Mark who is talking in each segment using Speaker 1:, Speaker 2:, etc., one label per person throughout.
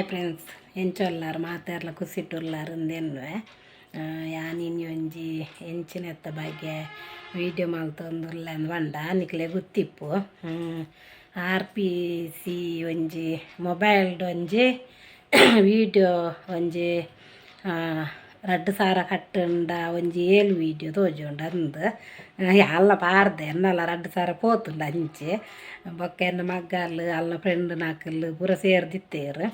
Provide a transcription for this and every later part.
Speaker 1: Hi friends ಎಂಚೊಲ್ಲಾರು ಮಾತಾಡ್ಲ ಕುಸಿಟ್ಟುಲ್ಲಾರಿಂದೇನು ಯಾನಿನ್ನಿ ಒಂಜಿ ಎಂಚಿನೆತ್ತ ಬಗ್ಗೆ video ಮಲ್ತೊಂದುಲ್ಲ ಬಂಡ ನಿಕ್ಲೆ ಗೊತ್ತಿಪ್ಪು RPC ಒಂಜಿ ಮೊಬೈಲ್ಡು ಒಂಜಿ ವೀಡಿಯೋ ಒಂಜಿ 2,000 ಕಟ್ಟುಂಡ ಒಂಜಿ 7 ವೀಡಿಯೋ ತೋಜುಂಡು ಅಂದು ಅಲ್ಲ ಪಾರ್ದೆ ಎನ್ನಲ್ಲ 2,000 ಪೋತುಂಡು ಅಂಚೆ ಬೊಕ್ಕ ಎನ್ನ ಮಗ್ಗಲ್ ಅಲ್ಲ ಫ್ರೆಂಡ್ ನಾಕಲ್ ಪೂರ ಸೇರ್ದಿತ್ತೇರು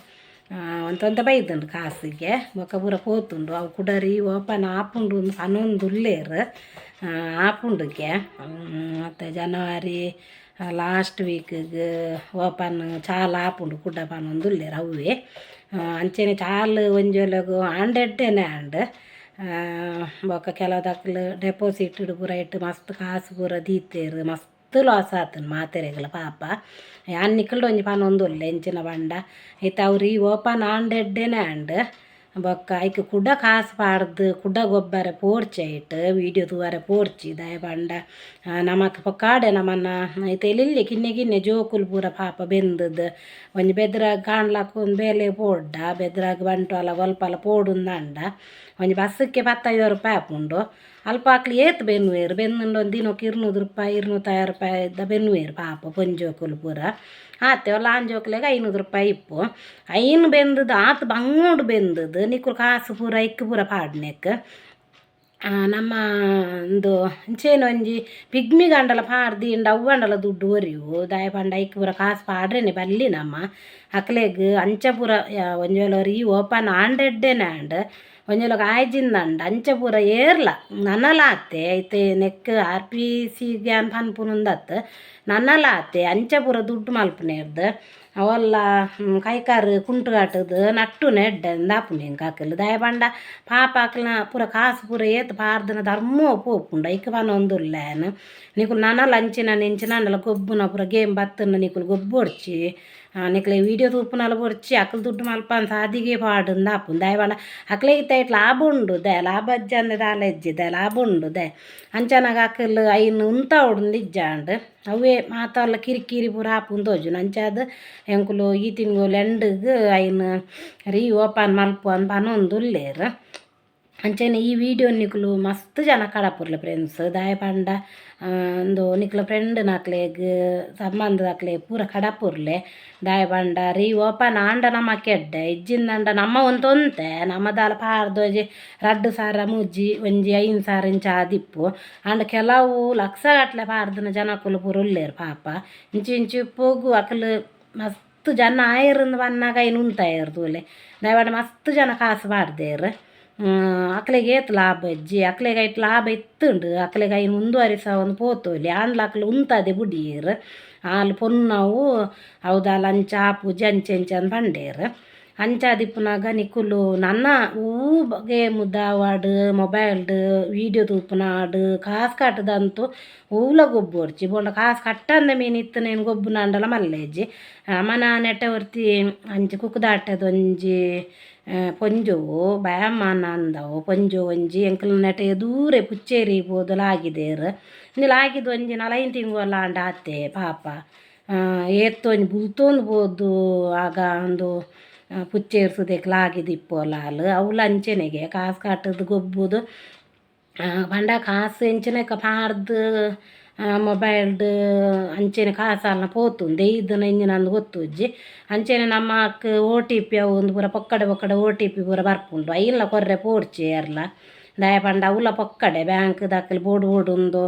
Speaker 1: ಒಂತ ಬೈದುಂಡು ಕಾಸಿಗೆ ಬೊಕ್ಕ ಪೂರ ಪೋತುಂಡು ಅವು ಕುಡರಿ ಓಪನ್ ಆಪುಂಡು ಪನೊಂದುಲ್ಲೇರು ಆಪುಂಡುಗೆ ಮತ್ತು ಜನವರಿ ಲಾಸ್ಟ್ ವೀಕ್ಗೆ ಓಪನ್ ಚಾಲ್ ಆಪುಂಡು ಕುಡ್ಡ ಪನೊಂದುಲ್ಲೇರು ಅವೇ ಅಂಚೆನೆ ಚಾಲು ಒಂಜೊಲಗು ಆಂಡೆಡ್ಡೆನೆ ಆಂಡ್ ಬೊಕ್ಕ ಕೆಲವುದಕ್ಲು ಡೆಪಾಸಿಟ್ ಪೂರ ಇಟ್ಟು ಮಸ್ತ್ ಕಾಸು ಪೂರ ದೀತೇರು ಮಸ್ತ್ ಲಾಸ್ ಆತನು ಮಾತೆರೆಗಳ ಪಾಪ ಅನ್ನಿಕಲ್ಡು ಒಂಜಿ ಪನೊಂದುಲ್ಲೆ ಎಂಚಿನ ಬಂಡ ಐತ ಅವ್ರು ಓಪನ್ ಆಂಡೆಡ್ಡೆನೆ ಆಂಡ್ ಬೊಕ್ಕ ಐಕ್ ಕುಡ ಕಾಸು ಪಾಡ್ದು ಕುಡ ಗೊಬ್ಬರ ಪೋರ್ಚಿ ಐಟ್ ವೀಡಿಯೋ ತೂವರೆ ಪೋರ್ಚಿ ದಯ ಬಂಡ ನಮಕ್ ಪೊಕ್ಕಾಡೆ ನಮ್ಮನ್ನ ಐತೆ ಎಲ್ಲಿ ಕಿನ್ನೆ ಜೋಕುಲು ಪೂರ ಪಾಪ ಬೆಂದದ್ದು ಒಂಜಿ ಬೆದ್ರಾಗ ಕಾಣ್ಲಕ್ಕ ಒಂದು ಬೇಲೆ ಪೋಡ್ಡ ಬೆದ್ರಾಗ ಬಂಟುವಲ ಗೊಲ್ಪಲ ಪೋಡುಂದಂಡ ಒಂಜಿ ಬಸ್ಸಕ್ಕೆ 15 ರೂಪಾಯಿ ಆಪುಂಡು ಅಲ್ಪ ಹಾಕ್ಲಿ ಏತ್ ಬೆನ್ನುವೇರು ಬೆನ್ನುಂಡು ಒಂದು ದಿನಕ್ಕೆ 200 ರೂಪಾಯಿ 250 ರೂಪಾಯಿ ಇದ್ದ ಬೆನ್ನುವೇರು ಪಾಪ ಪೊಂಜೋಕುಲು ಪೂರ ಆತೆ ಒಲ್ಲ ಆಂಜೋಕ್ಲೆಗೆ 500 ರೂಪಾಯಿ ಇಪ್ಪು ಐನು ಬೆಂದದ್ದು ಆತು ಬಂಗೋಡು ಬೆಂದದ್ದು ನಿಕ್ಕುಲು ಕಾಸು ಪೂರ ಇಕ್ಕು ಪೂರ ಪಾಡ್ನೆಕ್ ನಮ್ಮ ಒಂದು ಇಂಚೇನು ಒಂಜಿ ಪಿಗ್ಮಿ ಗಂಡಲ ಪಾಡ್ದಿಂಡ ಅವ್ವಂಡಲ ದುಡ್ಡು ಒರಿವು ದಯ ಪಂಡ ಐಕ್ ಪೂರ ಕಾಸು ಪಾಡ್ರೇನೆ ಬಲ್ಲಿ ನಮ್ಮ ಅಕ್ಲೆಗ್ ಅಂಚ ಪೂರ ಒಂಜೊಲರು ಈ ಓಪನ್ ಆಂಡೆಡ್ಡೆನೆ ಆಂಡ್ ಒಂಜೊಲಗ ಆಯ್ಜಿಂದಂಡ ಅಂಚ ಪೂರ ಏರ್ಲ ನನ್ನಲಾತೆ ಐತೆ ನೆಕ್ RPC ಗ್ಯಾನ್ ಪನ್ಪುನುಂದತ್ ನನ್ನಲಾತೆ ಅಂಚ ಪೂರ ದುಡ್ಡು ಮಲ್ಪುನೇರ್ದು ಅವಲ್ಲ ಕೈಕಾರು ಕುಂಟುಗಾಟದು ನಟ್ಟು ನೆಡ್ಡೆಂದು ಆಪುನೇನು ಕಾಕಲು ದಯ ಬಂಡ ಪಾಪ ಆಕಲ್ನ ಪೂರ ಕಾಸು ಪೂರ ಏತ್ ಪಾರ್ದನ ಧರ್ಮ ಪೋಪುಂಡ ಐಕ್ ಪನೊಂದುಲ್ಲೇನು ನಿಕುಲು ನನಲ ಅಂಚಿನ ನೆಂಚಿನ ಅಂಡಲ ಗೊಬ್ಬುನ ಪೂರ ಗೇಮ್ ಬತ್ತನ ನಿಕುಲು ಗೊಬ್ಬೊಡ್ಚಿ ನಿಕ್ಲೆ ವೀಡಿಯೋ ತೂಪುನಲ ಬೊಡ್ಚಿ ಅಕಲ್ ದುಡ್ಡು ಮಲ್ಪನ ಸಾದಿಗೆ ಪಾಡುಂದು ಆಪುಂಡು ದಯ ಬಂಡ ಅಕ್ಲೆಗೆ ತೈಟ್ ಲಾಭ ಉಂಡು ದೆ ಲಾಭ ಅಜ್ಜಂದ ದಾಲೆಜ್ಜಿ ದೆ ಲಾಭ ಉಂಡು ದೆ ಅಂಚನಾಗ ಅಕಲ್ ಐನು ಉಂತ ಉಂಡು ಇಜ್ಜಾಂಡು ಅವೇ ಮಾತಲ್ಲ ಕಿರಿಕಿರಿ ಪೂರ ಆಪುಂದು ತೋಜು ನಂಚಾದ ಎಂಕುಲು ಈ ತಿಂಗಳು ಎಂಡಿಗೆ ಐನು ರೀ ಓಪನ್ ಮಲ್ಪು ಅಂತ ಪನೊಂದುಲ್ಲೇರು ಅಂಚೆನೆ ಈ ವಿಡಿಯೋ ನಿಕ್ಲು ಮಸ್ತ್ ಜನ ಕಡಪುರ್ಲೆ ಫ್ರೆಂಡ್ಸ್ ದಾಯ ಪಂಡ ಒಂದು ನಿಕ್ಲ ಫ್ರೆಂಡ್ ನಾಕ್ಲೆಗ್ ಸಂಬಂಧದಾಕ್ಲೆ ಪೂರ ಕಡಪುರ್ಲೆ ದಾಯ ಪಂಡ ರೀ ಓಪನ್ ಆಂಡ ನಮ್ಮ ಕೆಡ್ಡೆ ಇಜ್ಜಿಂದಂಡ ನಮ್ಮ ಒಂತೊಂತೆ ನಮ್ಮದಾಲ ಪಾರ್ದೋಜಿ 2,000 ಮುಜ್ಜಿ ಒಂಜಿ 5,000 ಇಂಚ ಆದಿಪ್ಪು ಅಂಡ್ ಕೆಲವು ಲಕ್ಷ ಗಟ್ಲೆ ಪಾರ್ದನ ಜನಕ್ಕುಲು ಪೂರ ಉಲ್ಲೇರು ಪಾಪ ಇಂಚು ಇಂಚು ಪೋಗು ಅಕಲು ಮಸ್ತ್ ಜನ ಆಯರಂದು ಬನ್ನಾಗ ಐನು ಉಂತಾಯರು ತೂಲೆ ದಯವಾಡ ಮಸ್ತ್ ಜನ ಕಾಸು ಪಾಡ್ದೇರು ಅಕ್ಲೆಗೆ ಏತ್ ಲಾಭ ಅಜ್ಜಿ ಅಕ್ಲೆಗೆ ಐಟ್ ಲಾಭ ಇತ್ತುಂಡು ಅಕ್ಲೆಗೆ ಐನು ಮುಂದುವರಿಸ ಒಂದು ಪೋತೋಲಿ ಆಂಡ್ಲ ಅಕ್ಲು ಉಂತದೆ ಬುಡೀರು ಹಾಲು ಪೊನ್ನವು ಹೌದಲ್ಲ ಅಂಚ ಆಪುಜಿ ಅಂಚೆ ಅಂದು ಬಂಡೇರು ಅಂಚಾದಿಪ್ಪುನಾಗ ನಿಕ್ಕುಲು ನನ್ನ ಗೇಮು ದಾವಾಡು ಮೊಬೈಲ್ಡು ವೀಡಿಯೋ ತೂಪುನಾಡು ಕಾಸು ಕಟ್ಟದಂತೂ ಊಲ ಗೊಬ್ಬೊಡ್ಚಿ ಬೋಂಡ ಕಾಸು ಕಟ್ಟಂದ ಮೀನು ಇತ್ತು ನೇನು ಗೊಬ್ಬುನ ಅಂಡಲ ಮಲ್ಲೇಜಿ ಮನ ನೆಟ್ಟವರ್ತಿ ಅಂಚೆ ಕುಕ್ಕುದಾಟದೊಂಜಿ ಪೊಂಜೋವು ಬಯಮ್ಮನ ಅಂದವು ಪೊಂಜೋ ಒಂಜಿ ಎಂಕಲ್ ನೆಟ ದೂರೆ ಪುಚ್ಚೇರಿ ಬೋದಲಾಗಿದೇರು ಇಂದಿಲ್ಲ ಆಗಿದ್ದು ಒಂಜಿ 4 ತಿಂಗಳು ಆಂಡ ಆತೆ ಪಾಪ ಏತ್ತೊಂಜಿ ಬುಲ್ತೊಂದು ಬೋದು ಆಗ ಒಂದು ಪುಚ್ಚೇರ್ಸುದೆಕ್ಲಾಗಿದಿಪ್ಪು ಲಾಲ್ ಅವಳು ಅಂಚೆನೆಗೆ ಕಾಸು ಕಟ್ಟದು ಗೊಬ್ಬುದು ಪಂಡ ಕಾಸು ಎಂಚಿನಕ ಪಾರ್ದು ಮೊಬೈಲ್ದು ಅಂಚೆನೆ ಕಾಸಲ್ನ ಪೋತುಂಡು ಇದನ್ನ ಇಂಜಿನಂದು ಗೊತ್ತುಜ್ಜಿ ಅಂಚೆನೆ ನಮ್ಮ ಅಕ್ಕ OTP ಅವು ಒಂದು ಪೂರ ಪೊಕ್ಕಡೆ OTP ಪೂರ ಬರ್ಪುಂಡು ಐಲ್ಲ ಕೊರ್ರೆ ಪೋಡ್ಚಿ ಏರ್ಲ ದಯ ಪಂಡ ಅವಲ ಪೊಕ್ಕಡೆ ಬ್ಯಾಂಕ್ ದಾಖಲೆ ಬೋಡು ಒಂದು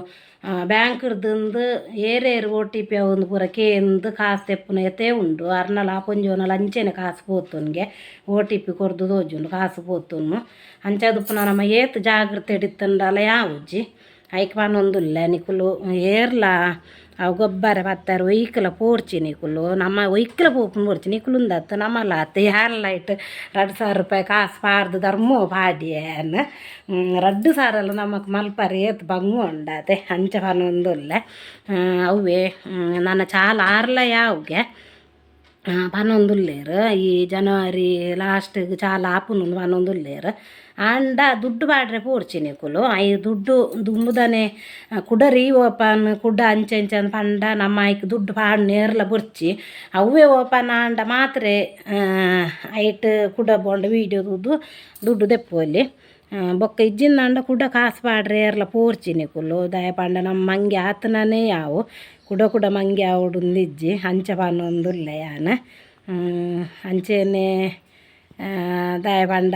Speaker 1: ಬ್ಯಾಂಕ್ಡ್ದು ಏರೇರು OTP ಒಂದು ಪೂರ ಕೇಂದು ಕಾಸು ತೆಪ್ಪುನ ಎತ್ತೇ ಉಂಡು ಅರ್ನಲ ಪೊಂಜೋನಲ ಅಂಚೆನೆ ಕಾಸು ಪೋತುನ್ಗೆ OTP ಕೊರ್ದು ತೋಜುಂಡು ಕಾಸು ಪೋತುನು ಅಂಚದುಪ್ಪುನ ನಮ್ಮ ಏತ್ ಜಾಗ್ರತೆ ಹಿಡಿತಂಡಲ ಯಾವುಜ್ಜಿ ಐಕ್ ಪನೊಂದುಲ್ಲ ನಿಕುಲು ಏರ್ಲ ಅವು ಗೊಬ್ಬರ ಪತ್ತಾರು ಒಯ್ಕಲ ಪೋಡ್ಚಿ ನಿಕುಲು ನಮ್ಮ ಒಯ್ಕಲ ಪೋಪುನ ಪೋಡ್ಚಿ ನಿಕುಲುಂದತ್ತು ನಮ್ಮಲ್ಲ ಅತ್ತೆ ಯಾರಲ್ಲ ಇಟ್ಟು 2,000 ರೂಪಾಯಿ ಕಾಸು ಪಾರ್ದು ಧರ್ಮೋ ಪಾಡ್ಯೇನು 2,000 ನಮಕ್ ಮಲ್ಪರಿ ಏತ್ ಬಂಗು ಉಂಡತೆ ಅಂಚ ಪನೊಂದುಲ್ಲ ಅವೇ ನನ್ನ ಚಾಲ ಆರ್ಲ ಯಾವ್ಗೆ పనొందుల్లేరు ఈ జనవరి లాస్ట్కి చాలా ఆపును పనొందుల్లేరు అండ ದುಡ್ಡು ಬಾಡ್ರೆ ಪೋರ್ಚಿ ನಿಕುಲು ಐ ದುಡ್ಡು ದುಂಬುದನೆ ಕುಡರಿ ಓಪನ್ ಕುಡ್ಡ ಅಂಚೆಂಚನ್ ಪಂಡ ನಮ್ಮ ಐಕ್ ದುಡ್ಡು ಪಾಡು ನೇರ್ಲ ಬುರ್ಚಿ ಅವೇ ಓಪನ್ ಆಂಡ ಮಾತ್ರ ಐಟ್ ಕುಡ ಬೋಂಡ ವೀಡಿಯೋ ದುಡ್ಡು ದೆಪ್ಪೊಲಿ ಬೊಕ್ಕ ಇಜ್ಜಿಂದಾಂಡ ಕುಡ ಕಾಸು ಪಾಡ್ರೆ ಏರ್ಲ ಪೋರ್ಚಿ ನಿಕುಲು ದಯ ಪಂಡ ನಮ್ಮ ಮಂಗೆ ಆತನೇ ಯಾವು ಕುಡ ಮಂಗೆ ಆವಡುಂದಿಜ್ಜಿ ಅಂಚ ಪನ್ನೊಂದುಲ್ಲೆ ಯಾನ ಅಂಚೆನೆ ದಾಯ ಪಂಡ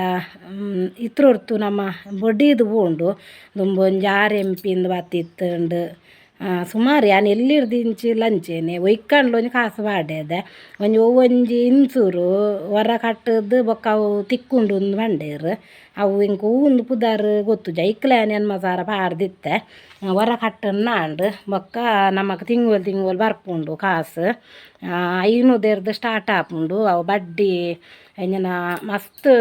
Speaker 1: ಇತ್ರೊರ್ತು ನಮ್ಮ ಬೊಡಿದು ಪೋಂಡು ದುಂಬೊಂಜಿ 6 ಎಂಪಿಂದು ಬತ್ತಿತ್ತುಂಡು ಸುಮಾರು ಯಾನು ಎಲ್ಲಿರ್ದಿಂಚಿ ಲಂಚೇನೆ ಒಯ್ಕಂಡ್ಲು ಒಂಜಿ ಕಾಸು ಪಾಡ್ಯದ ಒಂಜಿ ಇನ್ಸೂರು ಹೊರ ಕಟ್ಟದು ಬೊಕ್ಕ ಅವು ತಿಕ್ಕೊಂಡು ಒಂದು ಬಂಡೇರು ಅವು ಇಂಕ ಹೂಂದು ಪುದಾರು ಗೊತ್ತು ಜೈಕ್ಲಾನ್ ಎನ್ಮಸಾರ ಪಾಡ್ದಿತ್ತೆ ಹೊರ ಕಟ್ಟನ್ನಾಂಡು ಬೊಕ್ಕ ನಮಕ್ ತಿಂಗಳು ಬರ್ಪುಂಡು ಕಾಸು 500 ಸ್ಟಾರ್ಟ್ ಆಪುಂಡು ಅವು ಬಡ್ಡಿ ಎಂಜನ ಮಸ್ತ್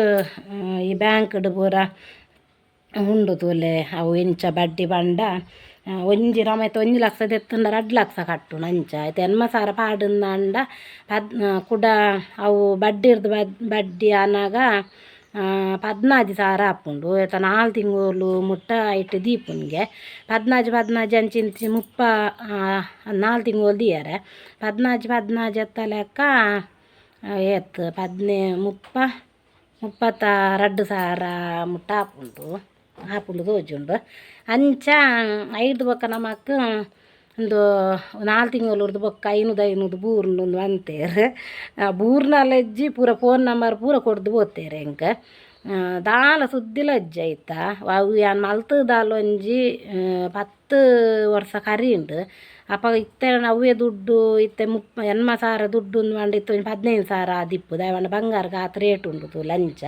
Speaker 1: ಈ ಬ್ಯಾಂಕ್ಡ್ ಪೂರ ಉಂಡು ತೂಲೆ ಅವು ಇಂಚ ಬಡ್ಡಿ ಬಂಡ ಒಂಜಿ ರಮೇತ 1 ಲಕ್ಷ ತೆತ್ತುಂಡ 2 ಲಕ್ಷ ಕಟ್ಟುಂಡು ಅಂಚ ಆಯ್ತು ಎನ್ಮಸಾರ ಪಾಡುಂದಂಡ ಕುಡ ಅವು ಬಡ್ಡಿ ಅನಾಗ 14,000 ಆಪುಂಡು ಆಯ್ತ 4 ತಿಂಗಳು ಮುಟ್ಟ ಐಟ್ ದೀಪುನ್ಗೆ 14 ಅಂಚಿಂಚಿ 4 ತಿಂಗಳು ದಿಯರೆ 14 ಎತ್ತ ಲೆಕ್ಕ ಏತ್ 32,000 ಮುಟ್ಟ ಆಪುಂಡು ತೋಜುಂಡು ಅಂಚ 5 ಬೊಕ್ಕ ನಮಕ್ ಒಂದು 4 ತಿಂಗಳು ಬೊಕ್ಕ 500 ಬೂರ್ನು ಅಂತೇರು ಬೂರ್ನಲೆಜ್ಜಿ ಪೂರ ಫೋನ್ ನಂಬರ್ ಪೂರ ಕೊಡ್ದು ಹೋಗ್ತೇರೆ ಎಂಕ ದಾಲ ಸುದ್ದಿಲ ಅಜ್ಜಿ ಆಯ್ತಾ ಅವು ಯಾನ್ ಮಲ್ತದಾಲೊಂಜಿ 10 ವರ್ಷ ಕರಿ ಉಂಡು ಅಪ್ಪ ಇತ್ತೆ ಅವೇ ದುಡ್ಡು ಇತ್ತೆ 80,000 ದುಡ್ಡು ಒಂದು ಇತ್ತು 15,000 ದಿಪ್ಪು ದಯವಂಡ ಬಂಗಾರಕ್ಕೆ ಆತ ರೇಟ್ ಉಂಡು ಲಂಚ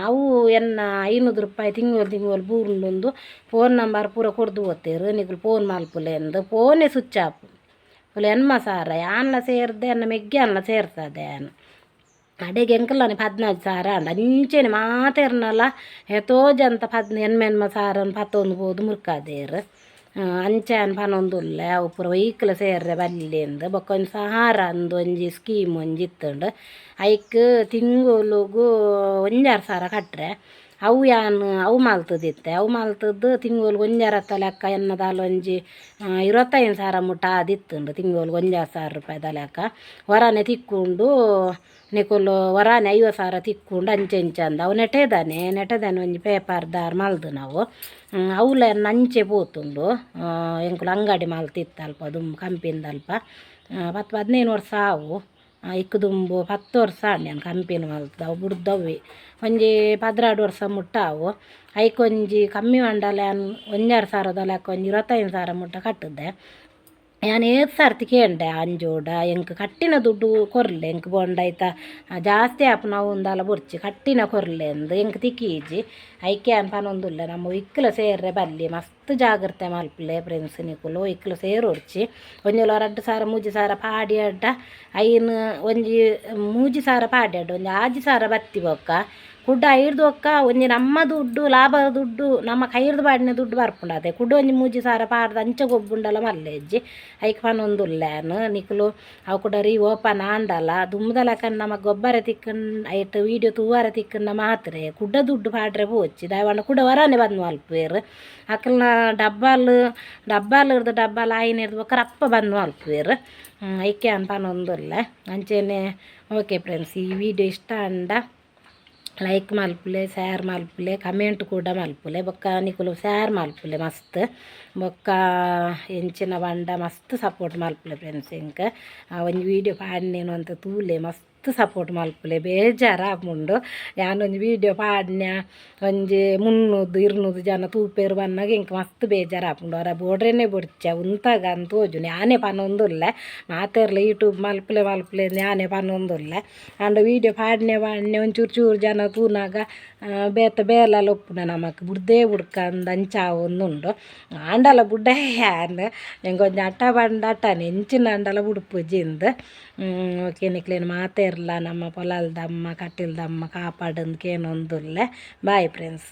Speaker 1: ಅವು 500 ರೂಪಾಯಿ ತಿಂಗಳು ಬೂರ್ಲೊಂದು ಫೋನ್ ನಂಬರ್ ಪೂರ ಕೊಡ್ದು ಹೋಗ್ತೇರು ನಿಗುಲು ಫೋನ್ ಮಲ್ಪುಲೆ ಎಂದು ಫೋನೇ ಸ್ವಿಚ್ ಆಫ್ ಫುಲ್ 80,000 ಯಾನ್ಲ ಸೇರ್ದೆ ಅನ್ನ ಮೆಗ್ಗೆ ಅನ್ನ ಸೇರ್ತದೆ ಅನ್ನ ಅಡೆಗೆ ಎಂಕಲ್ಲನೆ 14,000 ಅಂಡ ಅಂಚೆನೆ ಮಾತೇರ್ನಲ್ಲ ಎತ್ತೋಜಂತ 80,000 11 ಬೋದು ಮುರ್ಕಾದೇರು ಅಂಚಾನ್ ಪನೊಂದುಲ್ಲೆ ಅವು ಪೂರ ವೈಕಲ್ ಸೇರ್ರೆ ಬಲ್ಲಿ ಎಂದು ಬೊಕ್ಕ ಒಂದು ಸಹಾರ ಅಂದು ಒಂಜಿ ಸ್ಕೀಮ್ ಒಂಜಿ ಇತ್ತುಂಡು ಐಕ್ ತಿಂಗಳಿಗೂ 1,000 ಕಟ್ರೆ ಅವು ಮಲ್ತದಿತ್ತೆ ಅವು ಮಲ್ತದ್ದು ತಿಂಗಳಿಗೆ 1,000 ಲೆಕ್ಕ ಎನ್ನದಾಲ ಒಂಜಿ 25,000 ಮುಟ್ಟ ಆದಿತ್ತುಂಡು ತಿಂಗಳಿಗೆ 1,000 ರೂಪಾಯಿದ ಲೆಕ್ಕ ಹೊರನೆ ತಿಕ್ಕೊಂಡು ನಿಕುಲು ಹೊರನೆ 50,000 ತಿಕ್ಕೊಂಡು ಅಂಚೆ ಅಂದ ಅವು ನೆಟೆದಾನೆ ಒಂಜಿ ಪೇಪರ್ ದಾರ್ ಮಲ್ದು ನಾವು ಅವಲ ಅಂಚೆ ಪೋತುಂಡು ಎಂಕುಲು ಅಂಗಡಿ ಮಲ್ತಿತ್ತು ಅಲ್ಪ ದುಂಬು ಕಂಪಿಂದಲ್ಪ 10-15 ವರ್ಷ ಅವು ಇಕ್ಕು ದುಂಬು 10 ವರ್ಷ ನಾನು ಕಂಪೆನಿ ಮಲ್ತದ ಅವು ಬುಡ್ದವ್ವಿ ಒಂಜಿ 16 ವರ್ಷ ಮುಟ್ಟ ಅವು ಐಕೊಂಜಿ ಕಮ್ಮಿ ಮಂಡಲ 1,000 ಲೆಕ್ಕ ಒಂಜಿ 25,000 ಮುಟ್ಟ ಕಟ್ಟುದೆ ನಾನು 7 ಸರ್ತಿ ಕೇಂಡೆ ಅಂಜೋಡ ಎಂಕ್ ಕಟ್ಟಿನ ದುಡ್ಡು ಕೊರ್ಲೆ ಎಂಕ್ ಬೋಂಡಾಯ್ತ ಜಾಸ್ತಿ ಆಪು ನಾವು ಒಂದಲ್ಲ ಬುರ್ಚಿ ಕಟ್ಟಿನ ಕೊರ್ಲೆ ಎಂದು ಎಂಕ್ ತಿಕ್ಕೀಜಿ ಐಕೆ ಅನ್ಪನೊಂದುಲ್ಲ ನಮ್ಮ ಇಕ್ಕಲು ಸೇರ್ರೆ ಬಲ್ಲಿ ಮಸ್ತ್ ಜಾಗ್ರತೆ ಮಲ್ಪಲೆ ಫ್ರೆಂಡ್ಸ್ ನಿಕುಲು ಇಕ್ಕಲು ಸೇರೋರ್ಚಿ ಒಂಜಲ 2,000 3,000 ಪಾಡಿ ಅಡ್ಡ ಐನು ಒಂಜಿ 3,000 ಪಾಡಿ ಅಡ್ಡ ಒಂಜಿ 6,000 ಬತ್ತಿ ಬೊಕ್ಕ ಕುಡ್ಡ ಐರ್ದು ಒಕ್ಕ ಒಂಜಿ ನಮ್ಮ ದುಡ್ಡು ಲಾಭ ದುಡ್ಡು ನಮ್ಮ ಕೈರ್ದು ಬಾಡಿನ ದುಡ್ಡು ಬರ್ಪುಂಡದೆ ಕುಡ್ಡ ಒಂಜಿ 3,000 ಪಾಡ್ದು ಅಂಚ ಗೊಬ್ಬುಂಡಲ ಮಲ್ಲೆಜ್ಜಿ ಐಕ್ ಪನೊಂದುಲ್ಲೇನು ನಿಕುಲು ಅವು ಕೂಡ ರೀ ಓಪನ್ ಆಂಡಲ ದುಮ್ಮದ ಲೆಕ್ಕನ ನಮ್ಮ ಗೊಬ್ಬರ ತಿಕ್ಕಂಡು ಐಟ್ ವೀಡಿಯೋ ತೂವಾರ ತಿಕ್ಕಂಡ ಮಾತ್ರ ಕುಡ್ಡ ದುಡ್ಡು ಪಾಡ್ರೆ ಪೋಚಿ ದಯವಂಡ ಕುಡ್ಡ ಹೊರನೆ ಬಂದು ಮಲ್ಪುವೇರು ಅಕ್ಕಲ್ನ ಡಬ್ಬಲ್ ಆಯಿನಿರ್ದು ಬೊಕ್ಕ ರಪ್ಪ ಬಂದು ಮಲ್ಪುವೇರು ಐಕೆ ಅನ್ಪನೊಂದುಲ್ಲೆ ಅಂಚೆನೆ ಓಕೆ ಫ್ರೆಂಡ್ಸ್ ಈ ವಿಡಿಯೋ ಇಷ್ಟ ಅಂಡ ಲೈಕ್ ಮಲ್ಪುಲೆ ಶೇರ್ ಮಲ್ಪುಲೆ ಕಮೆಂಟ್ ಕೂಡ ಮಲ್ಪುಲೆ ಬೊಕ್ಕ ನಿಕುಲು ಶೇರ್ ಮಲ್ಪುಲೆ ಮಸ್ತ್ ಬೊಕ್ಕ ಎಂಚಿನ ಬಂಡ ಮಸ್ತ್ ಸಪೋರ್ಟ್ ಮಲ್ಪುಲೆ ಫ್ರೆಂಡ್ಸ್ ಇಂಕ ಒಂಜಿ ವೀಡಿಯೋ ಪಾಡ್ನೇನು ಅಂತ ತೂಲೆ ಮಸ್ತ್ ಸಪೋರ್ಟ್ ಮಲ್ಪುಲೆ ಬೇಜಾರು ಆಪುಂಡು ಯಾನೊಂಜಿ ವೀಡಿಯೋ ಪಾಡ್ನ್ಯ ಒಂಜಿ 300-200 ಜನ ತೂಪೇರು ಬನ್ನಾಗ ಇಂಕ ಮಸ್ತ್ ಬೇಜಾರು ಆಪುಂಡು ಅವರ ಬೋಡ್ರೇನೆ ಬೊಡ್ಚ ಉಂತಾಗ ಅಂತ ತೋಜು ಯಾನೇ ಪನೊಂದುಲ್ಲೆ ಮಾತೆರ್ಲ ಯೂಟ್ಯೂಬ್ ಮಲ್ಪುಲೆ ಯಾನೇ ಪನೊಂದುಲ್ಲೆ ಅಂಡ್ ವೀಡಿಯೋ ಪಾಡ್ನೆ ಒಂಚೂರು ಜನ ತೂನಾಗ ಬೇಲಲ್ಲ ಒಪ್ಪುನ ನಮಕ್ ಬುಡ್ದೇ ಬುಡ್ಕಂದು ಅಂಚಾವು ಒಂದುಂಡು ಆಂಡಲ ಬುಡ್ಡ ಯಾನು ಎಂಗೊಂಜಿ ಅಟ್ಟ ಬಂಡ ಅಟ್ಟನೆ ಎಂಚಿನ ಅಂಡಲ ಬುಡ್ಪುಜಿಂದು ಓಕೆ ನಿಕ್ಲೇನು ಮಾತೇರ್ಲ ನಮ್ಮ ಪೊಲಲ್ದಮ್ಮ ಕಟ್ಟಿಲ್ದಮ್ಮ ಕಾಪಾಡಂದ್ಕೇನೊಂದುಲ್ಲೆ ಬಾಯ್ ಫ್ರೆಂಡ್ಸ್.